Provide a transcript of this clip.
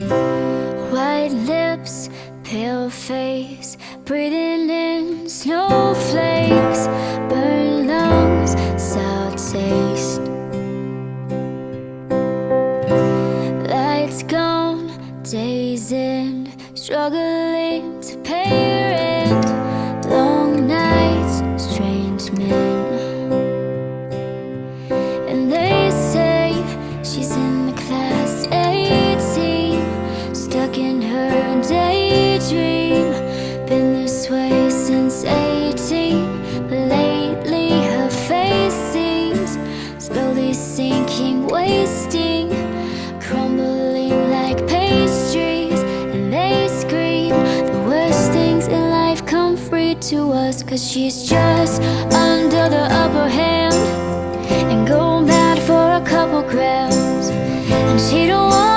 White lips, pale face, breathing in snowflakes, burned lungs, sour taste. Lights gone, days in, struggling to pay rent. Long nights, strange men. And they say she's in the class 18, stuck in her daydream. Been this way since 18, but lately her face seems slowly sinking, wasting, crumbling like pastries. And they scream the worst things in life come free to us, 'cause she's just under the upper hand and go mad for a couple grams. And she don't want